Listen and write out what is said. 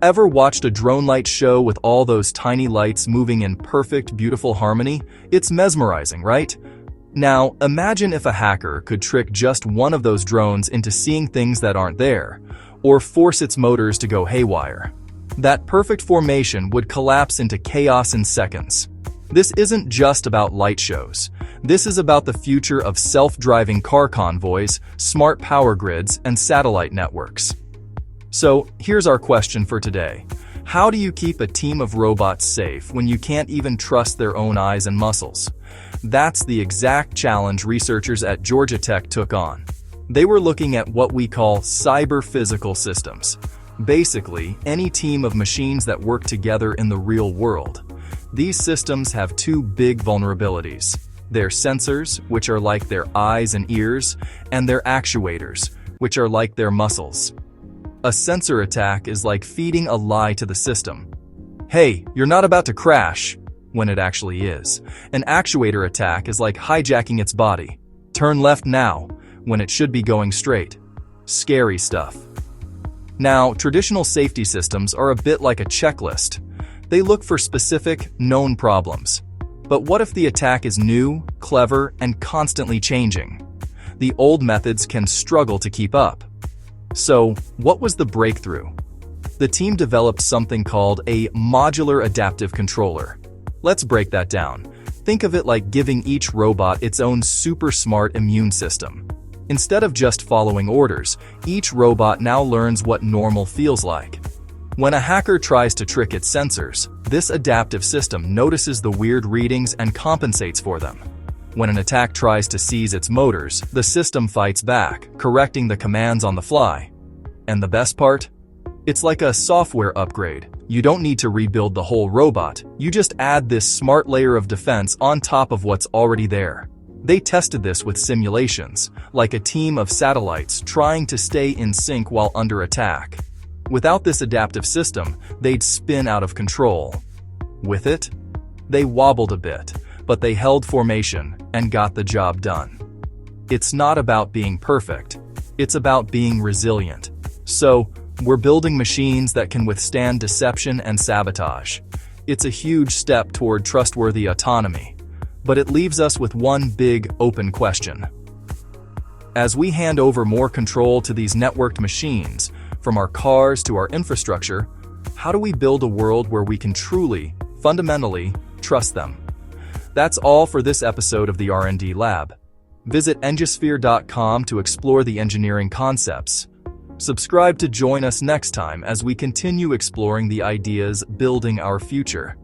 Ever watched a drone light show with all those tiny lights moving in perfect, beautiful harmony? It's mesmerizing, right? Now, imagine if a hacker could trick just one of those drones into seeing things that aren't there, or force its motors to go haywire. That perfect formation would collapse into chaos in seconds. This isn't just about light shows. This is about the future of self-driving car convoys, smart power grids, and satellite networks. So, here's our question for today. How do you keep a team of robots safe when you can't even trust their own eyes and muscles? That's the exact challenge researchers at Georgia Tech took on. They were looking at what we call cyber-physical systems. Basically, any team of machines that work together in the real world. These systems have two big vulnerabilities. Their sensors, which are like their eyes and ears, and their actuators, which are like their muscles. A sensor attack is like feeding a lie to the system. Hey, you're not about to crash, when it actually is. An actuator attack is like hijacking its body. Turn left now, when it should be going straight. Scary stuff. Now, traditional safety systems are a bit like a checklist. They look for specific, known problems. But what if the attack is new, clever, and constantly changing? The old methods can struggle to keep up. So, what was the breakthrough? The team developed something called a modular adaptive controller. Let's break that down. Think of it like giving each robot its own super smart immune system. Instead of just following orders, each robot now learns what normal feels like. When a hacker tries to trick its sensors, this adaptive system notices the weird readings and compensates for them. When an attack tries to seize its motors, the system fights back, correcting the commands on the fly. And the best part? It's like a software upgrade. You don't need to rebuild the whole robot, you just add this smart layer of defense on top of what's already there. They tested this with simulations, like a team of satellites trying to stay in sync while under attack. Without this adaptive system, they'd spin out of control. With it, they wobbled a bit, but they held formation and got the job done. It's not about being perfect, it's about being resilient. So, we're building machines that can withstand deception and sabotage. It's a huge step toward trustworthy autonomy, but it leaves us with one big, open question. As we hand over more control to these networked machines, from our cars to our infrastructure, how do we build a world where we can truly, fundamentally, trust them? That's all for this episode of the R&D Lab. Visit engisphere.com to explore the engineering concepts. Subscribe to join us next time as we continue exploring the ideas building our future.